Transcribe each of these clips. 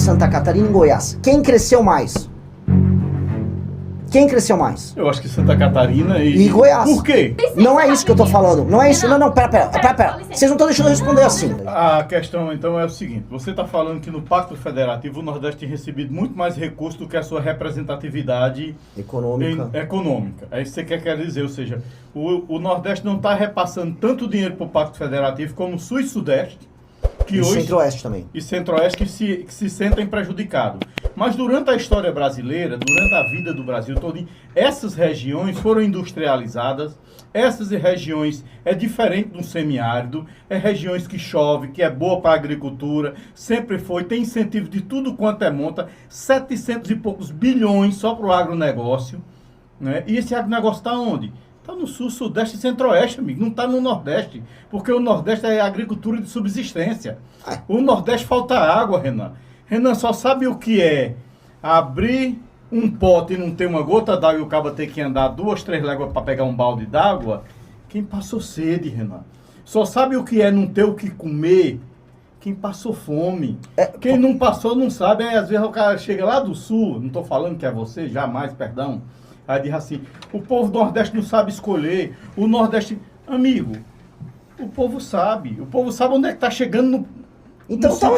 Santa Catarina e Goiás. Quem cresceu mais? Quem cresceu mais? Eu acho que Santa Catarina e Goiás. Por quê? Não é isso que eu tô falando. Não é isso. Não, pera. Vocês não estão deixando eu responder assim. A questão, então, é o seguinte. Você está falando que no Pacto Federativo o Nordeste tem recebido muito mais recursos do que a sua representatividade econômica. É isso que você quer dizer. Ou seja, o Nordeste não está repassando tanto dinheiro para o Pacto Federativo como o Sul e Sudeste. E hoje, Centro-Oeste também. E Centro-Oeste que se sentem prejudicados. Mas durante a história brasileira, durante a vida do Brasil todo, essas regiões foram industrializadas. Essas regiões é diferente do semiárido, é regiões que chove, que é boa para a agricultura, sempre foi, tem incentivo de tudo quanto é monta, 700 e poucos bilhões só para o agronegócio, né? E esse agronegócio está onde? Está no Sul, Sudeste e Centro-Oeste, amigo. Não está no Nordeste. Porque o Nordeste é agricultura de subsistência. O Nordeste falta água, Renan. Renan só sabe o que é abrir um pote e não ter uma gota d'água e o cabo ter que andar 2, 3 léguas para pegar um balde d'água. Quem passou sede, Renan. Só sabe o que é não ter o que comer quem passou fome. Quem não passou não sabe. Aí às vezes o cara chega lá do Sul, não estou falando que é você, jamais, perdão. Aí diz assim, o povo do Nordeste não sabe escolher, o Nordeste... Amigo, o povo sabe onde é que está chegando no então tá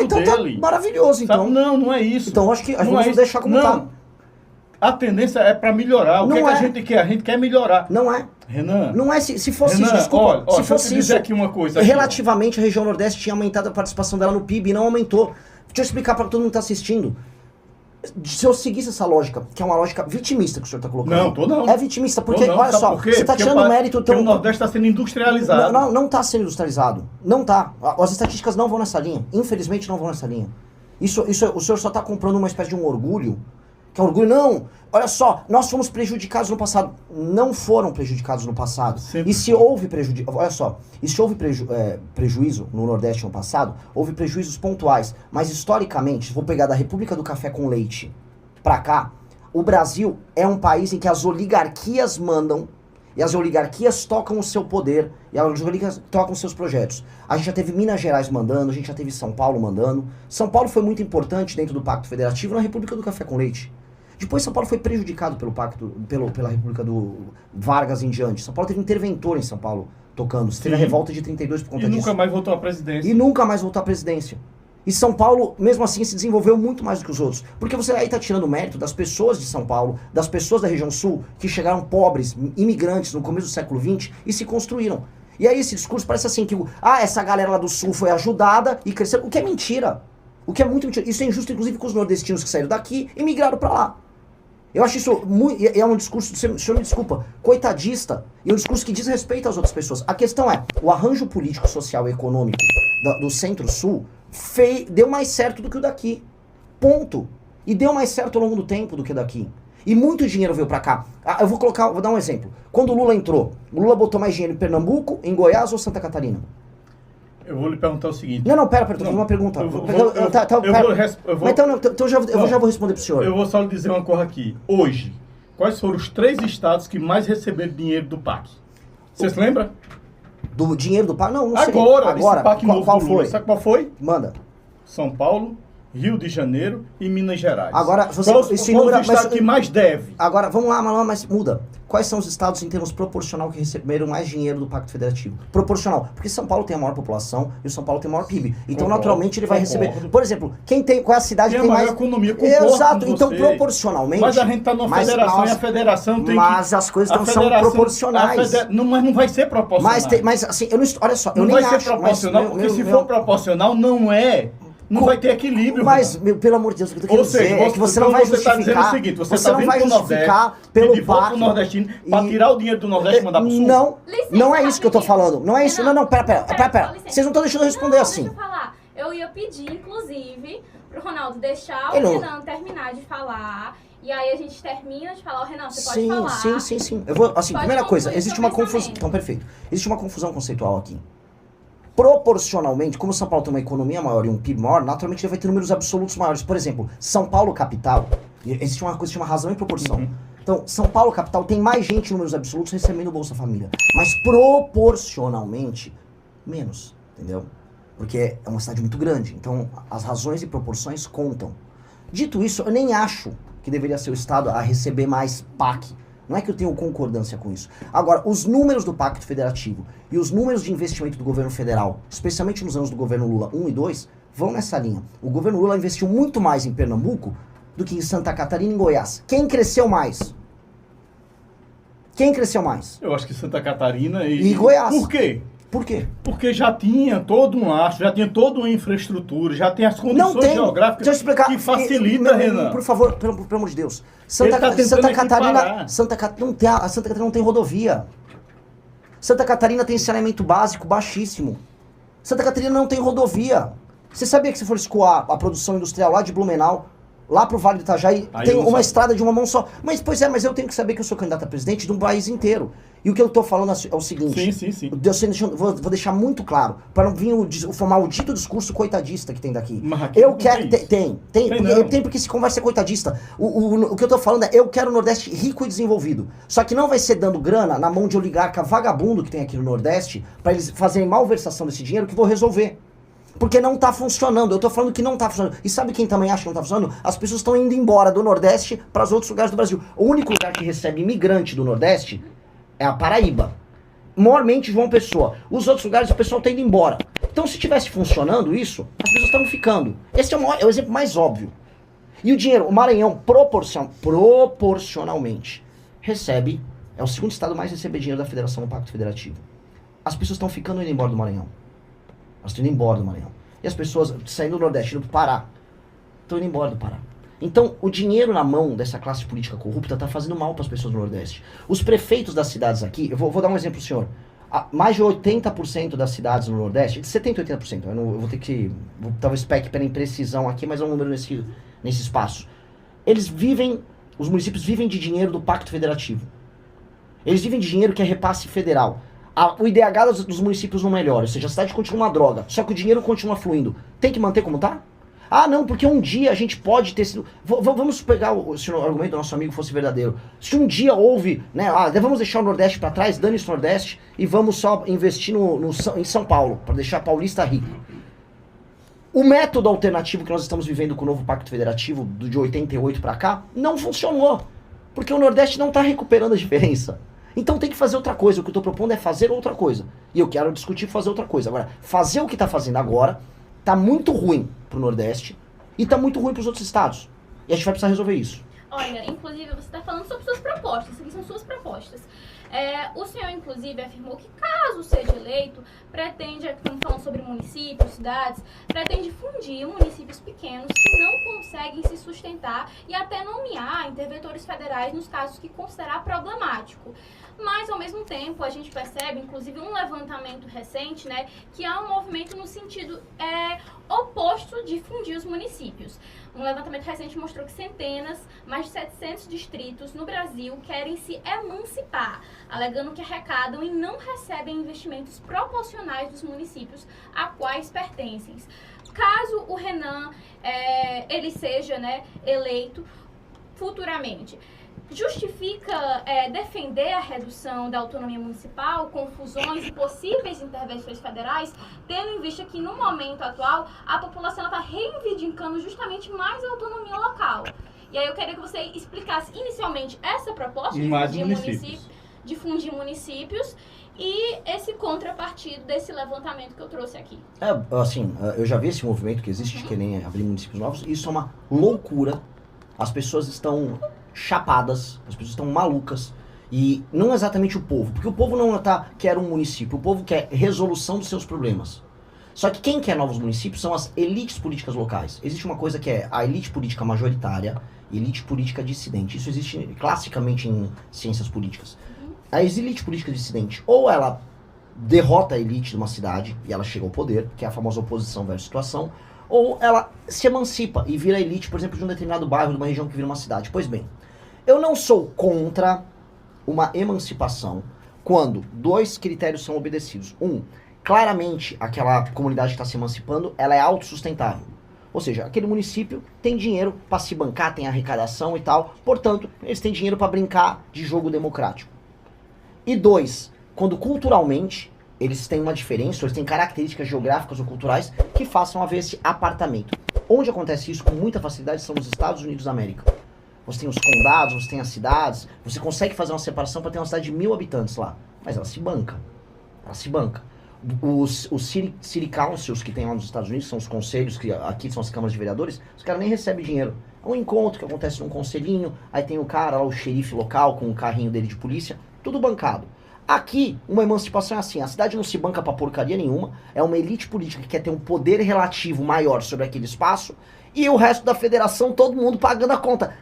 maravilhoso, então. Sabe? Não é isso. Então acho que vamos deixar como tá. A tendência é para melhorar. O que a gente quer? A gente quer melhorar. Não é. Renan. Não é, se fosse Renan, isso, desculpa. Olha, se fosse eu dizer aqui uma coisa. Relativamente, a região Nordeste tinha aumentado a participação dela no PIB e não aumentou. Deixa eu explicar para todo mundo que está assistindo. Se eu seguisse essa lógica, que é uma lógica vitimista que o senhor está colocando. Não. É vitimista, porque, olha só, você está tirando mérito... Porque o Nordeste está sendo industrializado. Não está sendo industrializado. Não está. As estatísticas não vão nessa linha. Infelizmente não vão nessa linha. Isso o senhor só está comprando uma espécie de um orgulho. Que é um orgulho, não. Olha só, nós fomos prejudicados no passado. Não foram prejudicados no passado. Sempre. E se houve prejuízo, olha só, e se houve prejuízo no Nordeste no passado, houve prejuízos pontuais. Mas historicamente, vou pegar da República do Café com Leite pra cá, o Brasil é um país em que as oligarquias mandam, e as oligarquias tocam o seu poder, e as oligarquias tocam os seus projetos. A gente já teve Minas Gerais mandando, a gente já teve São Paulo mandando. São Paulo foi muito importante dentro do Pacto Federativo na República do Café com Leite. Depois São Paulo foi prejudicado pelo pacto, pela República do Vargas em diante. São Paulo teve interventor em São Paulo tocando. Teve a revolta de 32 por conta disso. E nunca mais voltou à presidência. E nunca mais voltou à presidência. E São Paulo, mesmo assim, se desenvolveu muito mais do que os outros. Porque você aí está tirando o mérito das pessoas de São Paulo, das pessoas da região sul, que chegaram pobres, imigrantes no começo do século XX e se construíram. E aí esse discurso parece assim que essa galera lá do sul foi ajudada e cresceu. O que é mentira. O que é muito mentira. Isso é injusto, inclusive, com os nordestinos que saíram daqui e migraram para lá. Eu acho isso é um discurso, o senhor me desculpa, coitadista, e um discurso que diz respeito às outras pessoas. A questão é, o arranjo político, social e econômico do Centro-Sul deu mais certo do que o daqui. Ponto. E deu mais certo ao longo do tempo do que o daqui. E muito dinheiro veio pra cá. Eu vou dar um exemplo. Quando o Lula entrou, o Lula botou mais dinheiro em Pernambuco, em Goiás ou Santa Catarina? Eu vou lhe perguntar o seguinte. Pera, tô fazendo uma pergunta. Eu já vou responder pro senhor. Eu vou só lhe dizer uma coisa aqui. Hoje, quais foram os 3 estados que mais receberam dinheiro do PAC? Você se lembra? Do dinheiro do PAC? Não sei. Agora, esse PAC novo qual do Lula. foi? Sabe qual foi? Manda. São Paulo, Rio de Janeiro e Minas Gerais. Agora, qual o estado que mais deve? Agora, vamos lá, mas muda. Quais são os estados em termos proporcional que receberam mais dinheiro do Pacto Federativo? Proporcional. Porque São Paulo tem a maior população e o São Paulo tem o maior PIB. Então, naturalmente, ele vai receber... Por exemplo, qual é a cidade que tem mais... economia, exato. Então, proporcionalmente... Mas a gente está numa federação e a federação tem Mas as coisas não são proporcionais. Mas não vai ser proporcional. Mas assim, olha só, eu não nem vai ser proporcional, porque se for proporcional, não é... Não vai ter equilíbrio. Mas, pelo amor de Deus, o que eu tô querendo dizer é que você não vai justificar... Você está dizendo o seguinte, você não vai justificar pelo PAC... pro nordestino para tirar o dinheiro do Nordeste e mandar pro Sul? Não é isso que eu tô falando. Não é isso. Pera. Vocês não estão deixando eu responder assim. Deixa eu falar. Eu ia pedir, inclusive, pro Ronaldo deixar o Renan terminar de falar... E aí a gente termina de falar, Renan, você pode falar. Sim. Eu vou, assim, primeira coisa, existe uma confusão... Então, perfeito. Existe uma confusão conceitual aqui. Proporcionalmente, como São Paulo tem uma economia maior e um PIB maior, naturalmente ele vai ter números absolutos maiores. Por exemplo, São Paulo capital, existe uma coisa que chama razão e proporção. Então, São Paulo capital tem mais gente em números absolutos recebendo Bolsa Família. Mas proporcionalmente, menos, entendeu? Porque é uma cidade muito grande. Então, as razões e proporções contam. Dito isso, eu nem acho que deveria ser o Estado a receber mais PAC. Não é que eu tenho concordância com isso. Agora, os números do Pacto Federativo e os números de investimento do governo federal, especialmente nos anos do governo Lula 1 e 2, vão nessa linha. O governo Lula investiu muito mais em Pernambuco do que em Santa Catarina e em Goiás. Quem cresceu mais? Quem cresceu mais? Eu acho que Santa Catarina e Goiás. Por quê? Por quê? Porque já tinha todo um lastro, já tinha toda uma infraestrutura, já tem as condições geográficas que facilita, Renan. Por favor, pelo amor de Deus. Santa Catarina não tem rodovia. Santa Catarina tem saneamento básico baixíssimo. Santa Catarina não tem rodovia. Você sabia que se for escoar a produção industrial lá de Blumenau, lá pro Vale do Itajaí, tem uma estrada de uma mão só. Mas, pois é, mas eu tenho que saber que eu sou candidato a presidente de um país inteiro. E o que eu tô falando é o seguinte. Sim. Vou deixar muito claro, para não vir o maldito discurso coitadista que tem daqui. Mas eu quero... Tem porque se conversa é coitadista. O que eu tô falando é, eu quero o Nordeste rico e desenvolvido. Só que não vai ser dando grana na mão de oligarca vagabundo que tem aqui no Nordeste, para eles fazerem malversação desse dinheiro, que vou resolver. Porque não tá funcionando. Eu tô falando que não tá funcionando. E sabe quem também acha que não tá funcionando? As pessoas estão indo embora do Nordeste para os outros lugares do Brasil. O único lugar que recebe imigrante do Nordeste é a Paraíba. Maiormente João Pessoa. Os outros lugares o pessoal tá indo embora. Então se tivesse funcionando isso, as pessoas estavam ficando. Esse é o exemplo mais óbvio. E o dinheiro, o Maranhão, proporcionalmente, recebe, é o segundo estado mais a receber dinheiro da Federação no Pacto Federativo. As pessoas estão ficando indo embora do Maranhão. Elas estão indo embora do Maranhão. E as pessoas saindo do Nordeste, indo pro Pará, estão indo embora do Pará. Então, o dinheiro na mão dessa classe política corrupta está fazendo mal para as pessoas do Nordeste. Os prefeitos das cidades aqui, eu vou dar um exemplo pro senhor. Mais de 80% das cidades no Nordeste, 70% e 80%, eu vou ter que, talvez peque pela imprecisão aqui, mas é um número nesse espaço. Os municípios vivem de dinheiro do Pacto Federativo. Eles vivem de dinheiro que é repasse federal. O IDH dos municípios não melhora, ou seja, a cidade continua uma droga, só que o dinheiro continua fluindo. Tem que manter como tá? Ah, não, porque um dia a gente pode ter sido... Vamos pegar se o argumento do nosso amigo fosse verdadeiro. Se um dia houve, né, vamos deixar o Nordeste para trás, dane-se o Nordeste, e vamos só investir em São Paulo, para deixar paulista rico. O método alternativo que nós estamos vivendo com o novo Pacto Federativo, de 88 para cá, não funcionou. Porque o Nordeste não está recuperando a diferença. Então tem que fazer outra coisa. O que eu estou propondo é fazer outra coisa. E eu quero discutir fazer outra coisa. Agora, fazer o que está fazendo agora tá muito ruim pro Nordeste e tá muito ruim pros outros estados. E a gente vai precisar resolver isso. Olha, inclusive você está falando sobre suas propostas. Essas aqui são suas propostas. O senhor, inclusive, afirmou que caso seja eleito, pretende, estamos falando sobre municípios, cidades, pretende fundir municípios pequenos que não conseguem se sustentar e até nomear interventores federais nos casos que considerar problemático. Mas, ao mesmo tempo, a gente percebe, inclusive, um levantamento recente, né, que há um movimento no sentido oposto de fundir os municípios. Um levantamento recente mostrou que mais de 700 distritos no Brasil querem se emancipar, alegando que arrecadam e não recebem investimentos proporcionais dos municípios a quais pertencem. Caso o Renan ele seja, né, eleito futuramente, justifica defender a redução da autonomia municipal, confusões e possíveis intervenções federais, tendo em vista que, no momento atual, a população está reivindicando justamente mais a autonomia local. E aí eu queria que você explicasse inicialmente essa proposta de fundir municípios e esse contrapartido desse levantamento que eu trouxe aqui. Eu já vi esse movimento que existe de querer abrir municípios novos, e isso é uma loucura. As pessoas estão chapadas, as pessoas estão malucas, e não exatamente o povo, porque o povo não quer um município, o povo quer resolução dos seus problemas. Só que quem quer novos municípios são as elites políticas locais. Existe uma coisa que é a elite política majoritária e elite política dissidente. Isso existe classicamente em ciências políticas. A elite política dissidente, ou ela derrota a elite de uma cidade e ela chega ao poder, que é a famosa oposição versus situação, ou ela se emancipa e vira elite, por exemplo, de um determinado bairro, de uma região que vira uma cidade. Pois bem, eu não sou contra uma emancipação quando dois critérios são obedecidos. Claramente aquela comunidade que está se emancipando, ela é autossustentável. Ou seja, aquele município tem dinheiro para se bancar, tem arrecadação e tal, portanto, eles têm dinheiro para brincar de jogo democrático. E 2, quando culturalmente eles têm uma diferença, eles têm características geográficas ou culturais que façam haver esse apartamento. Onde acontece isso com muita facilidade são os Estados Unidos da América. Você tem os condados, você tem as cidades, você consegue fazer uma separação para ter uma cidade de 1000 habitantes lá. Mas ela se banca. Ela se banca. Os City Councils que tem lá nos Estados Unidos, são os conselhos, que aqui são as câmaras de vereadores, os caras nem recebem dinheiro. É um encontro que acontece num conselhinho, aí tem o cara lá, o xerife local, com o carrinho dele de polícia, tudo bancado. Aqui, uma emancipação é assim, a cidade não se banca pra porcaria nenhuma, é uma elite política que quer ter um poder relativo maior sobre aquele espaço, e o resto da federação, todo mundo pagando a conta.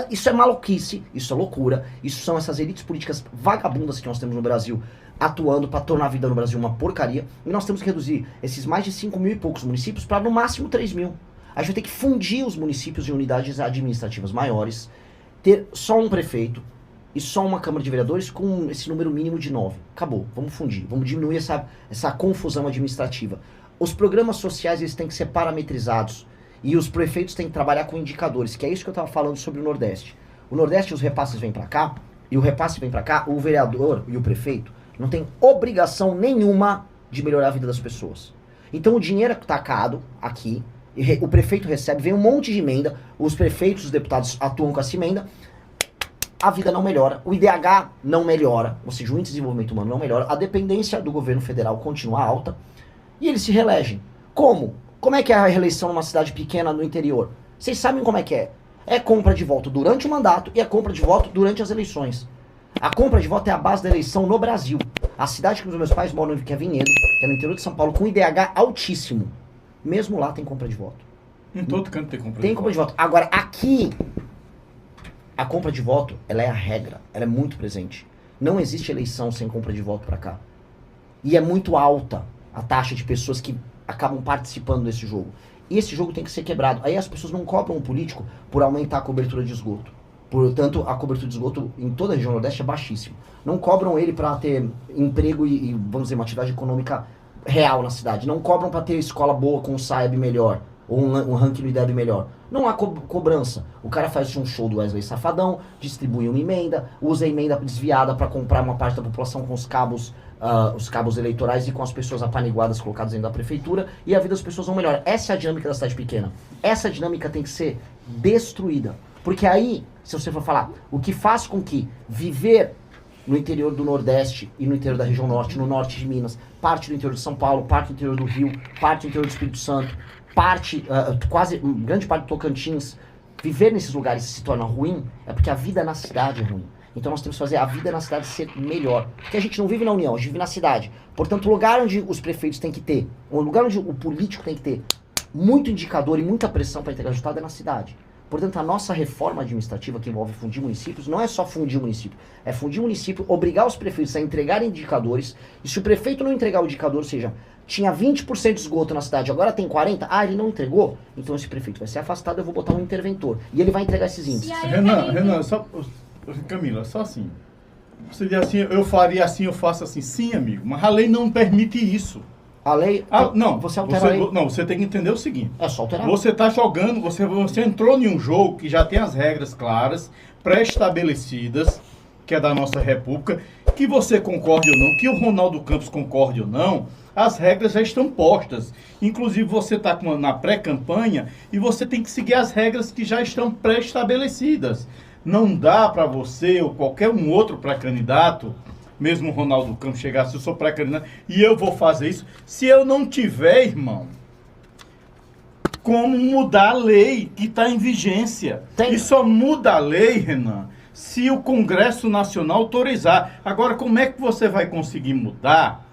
Isso é maluquice, isso é loucura, isso são essas elites políticas vagabundas que nós temos no Brasil, atuando para tornar a vida no Brasil uma porcaria, e nós temos que reduzir esses mais de 5.000 e poucos municípios para no máximo 3.000. A gente vai ter que fundir os municípios em unidades administrativas maiores, ter só um prefeito e só uma Câmara de Vereadores com esse número mínimo de 9. Acabou, vamos fundir, vamos diminuir essa confusão administrativa. Os programas sociais eles têm que ser parametrizados e os prefeitos têm que trabalhar com indicadores, que é isso que eu estava falando sobre o Nordeste. O Nordeste, os repasses vêm para cá, e o repasse vem para cá, o vereador e o prefeito não tem obrigação nenhuma de melhorar a vida das pessoas. Então o dinheiro é tacado aqui, o prefeito recebe, vem um monte de emenda, os prefeitos, os deputados atuam com essa emenda, a vida não melhora, o IDH não melhora, ou seja, o índice de desenvolvimento humano não melhora, a dependência do governo federal continua alta, e eles se reelegem. Como? Como é que é a reeleição numa cidade pequena no interior? Vocês sabem como é que é? É compra de voto durante o mandato e é compra de voto durante as eleições. A compra de voto é a base da eleição no Brasil. A cidade que os meus pais moram, que é Vinhedo, que é no interior de São Paulo, com IDH altíssimo. Mesmo lá tem compra de voto. Em todo canto tem compra de voto. Tem compra de voto. Agora, aqui, a compra de voto, ela é a regra. Ela é muito presente. Não existe eleição sem compra de voto pra cá. E é muito alta a taxa de pessoas que acabam participando desse jogo. E esse jogo tem que ser quebrado. Aí as pessoas não cobram o político por aumentar a cobertura de esgoto. Portanto, a cobertura de esgoto em toda a região nordeste é baixíssima. Não cobram ele para ter emprego e, vamos dizer, uma atividade econômica real na cidade. Não cobram para ter escola boa com um SAEB melhor, ou um ranking do IDEB melhor. Não há cobrança. O cara faz um show do Wesley Safadão, distribui uma emenda, usa a emenda desviada para comprar uma parte da população com os cabos eleitorais e com as pessoas apaniguadas colocadas dentro da prefeitura, e a vida das pessoas não melhora. Essa é a dinâmica da cidade pequena. Essa dinâmica tem que ser destruída. Porque aí, se você for falar, o que faz com que viver no interior do Nordeste e no interior da região Norte, no Norte de Minas, parte do interior de São Paulo, parte do interior do Rio, parte do interior do Espírito Santo, grande parte do Tocantins, viver nesses lugares se torna ruim, é porque a vida na cidade é ruim. Então nós temos que fazer a vida na cidade ser melhor. Porque a gente não vive na União, a gente vive na cidade. Portanto, o lugar onde os prefeitos têm que ter, o lugar onde o político tem que ter muito indicador e muita pressão para entregar resultado é na cidade. Portanto, a nossa reforma administrativa, que envolve fundir municípios, não é só fundir o município. É fundir o município, obrigar os prefeitos a entregarem indicadores, e se o prefeito não entregar o indicador, ou seja, tinha 20% de esgoto na cidade, agora tem 40%, ele não entregou, então esse prefeito vai ser afastado, eu vou botar um interventor. E ele vai entregar esses índices. Renan, Camila, só assim. Você diz assim, eu faria assim, eu faço assim. Sim, amigo, mas a lei não permite isso. A lei... não, você altera a lei. Não, você tem que entender o seguinte. É só alterar. Você está jogando, você entrou em um jogo que já tem as regras claras, pré-estabelecidas, que é da nossa república, que você concorde ou não, que o Ronaldo Campos concorde ou não, as regras já estão postas. Inclusive você está na pré-campanha e você tem que seguir as regras que já estão pré-estabelecidas. Não dá para você ou qualquer um outro pré-candidato, mesmo o Ronaldo Campos chegar, se eu sou pré-candidato e eu vou fazer isso, se eu não tiver, irmão, como mudar a lei que está em vigência. E só muda a lei, Renan, se o Congresso Nacional autorizar. Agora, como é que você vai conseguir mudar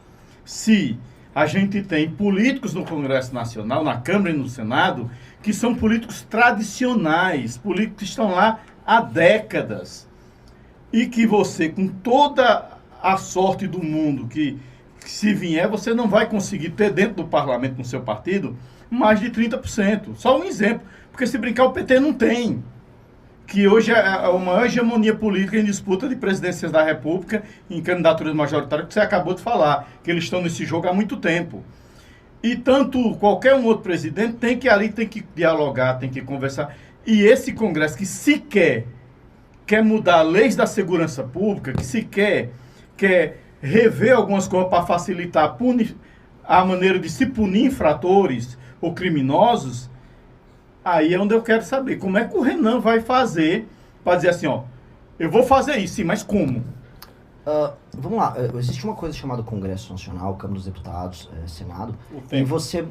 se a gente tem políticos no Congresso Nacional, na Câmara e no Senado, que são políticos tradicionais, políticos que estão lá há décadas, e que você, com toda a sorte do mundo, que se vier, você não vai conseguir ter dentro do parlamento, no seu partido, mais de 30%. Só um exemplo, porque se brincar o PT não tem, que hoje é a maior hegemonia política em disputa de presidências da República, em candidaturas majoritárias, que você acabou de falar, que eles estão nesse jogo há muito tempo. E tanto qualquer um outro presidente tem que dialogar, tem que conversar. E esse Congresso que sequer quer mudar leis da segurança pública, que sequer quer rever algumas coisas para facilitar a maneira de se punir infratores ou criminosos, Aí é onde eu quero saber. Como é que o Renan vai fazer para dizer assim, ó, eu vou fazer isso, sim, mas como? Vamos lá, existe uma coisa chamada Congresso Nacional, Câmara dos Deputados, Senado, O e tempo. você...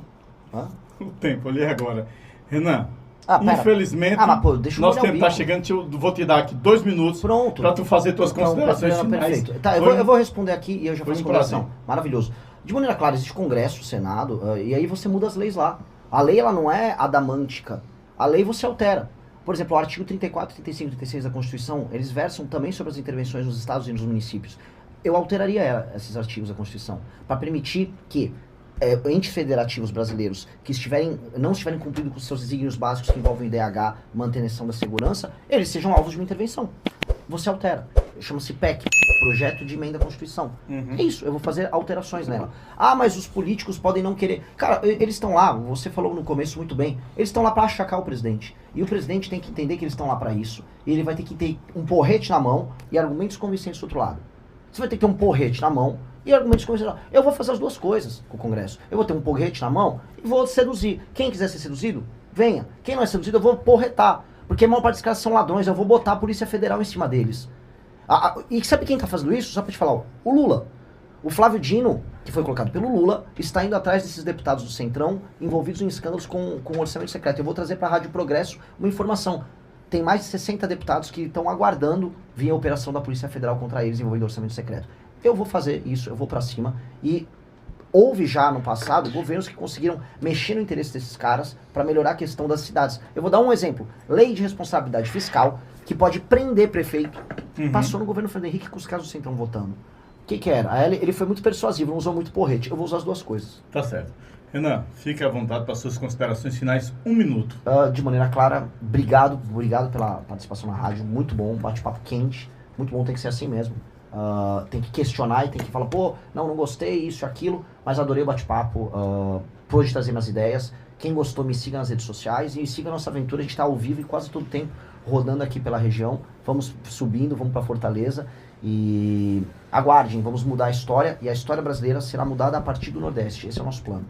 Hã? O tempo ali agora. Renan, Pera. infelizmente, Mas, pô, deixa eu nosso molhar o tempo tá bico. chegando, eu vou te dar aqui 2 minutos Pronto. para tu fazer tuas considerações finais. Perfeito. Tá, Foi eu vou responder aqui e eu já foi faço um consideração. prazer. Maravilhoso. De maneira clara, existe Congresso, Senado, e aí você muda as leis lá. A lei, ela não é adamântica. A lei você altera. Por exemplo, o artigo 34, 35 e 36 da Constituição, eles versam também sobre as intervenções nos estados e nos municípios. Eu alteraria esses artigos da Constituição para permitir que entes federativos brasileiros que não estiverem cumprindo com os seus desígnios básicos que envolvem o IDH, manutenção da segurança, eles sejam alvos de uma intervenção. Você altera. Chama-se PEC, Projeto de Emenda à Constituição. É isso, eu vou fazer alterações nela. Mas os políticos podem não querer. Cara, eles estão lá, você falou no começo muito bem, eles estão lá para achacar o presidente. E o presidente tem que entender que eles estão lá para isso. E ele vai ter que ter um porrete na mão e argumentos convincentes do outro lado. Você vai ter que ter um porrete na mão e argumentos convincentes. Eu vou fazer as duas coisas com o Congresso. Eu vou ter um porrete na mão e vou seduzir. Quem quiser ser seduzido, venha. Quem não é seduzido, eu vou porretar. Porque a maior parte dos caras são ladrões, eu vou botar a Polícia Federal em cima deles. E sabe quem tá fazendo isso? Só pra te falar, ó, o Lula. O Flávio Dino, que foi colocado pelo Lula, está indo atrás desses deputados do Centrão envolvidos em escândalos com orçamento secreto. Eu vou trazer pra Rádio Progresso uma informação. Tem mais de 60 deputados que estão aguardando vir a operação da Polícia Federal contra eles envolvendo orçamento secreto. Eu vou fazer isso, eu vou pra cima. E houve já no passado governos que conseguiram mexer no interesse desses caras para melhorar a questão das cidades. Eu vou dar um exemplo. Lei de responsabilidade fiscal, que pode prender prefeito. Passou no governo Fernando Henrique com os casos do Centrão votando. O que era? Ele foi muito persuasivo, não usou muito porrete. Eu vou usar as duas coisas. Tá certo. Renan, fique à vontade para suas considerações finais, 1 minuto. De maneira clara, obrigado pela participação na rádio, muito bom, bate-papo quente, muito bom, tem que ser assim mesmo. Tem que questionar e tem que falar, pô, não gostei, isso e aquilo, mas adorei o bate-papo, pude trazer minhas ideias. Quem gostou, me siga nas redes sociais e siga a nossa aventura, a gente está ao vivo e quase todo tempo rodando aqui pela região, vamos subindo, vamos para Fortaleza e aguardem, vamos mudar a história e a história brasileira será mudada a partir do Nordeste, esse é o nosso plano.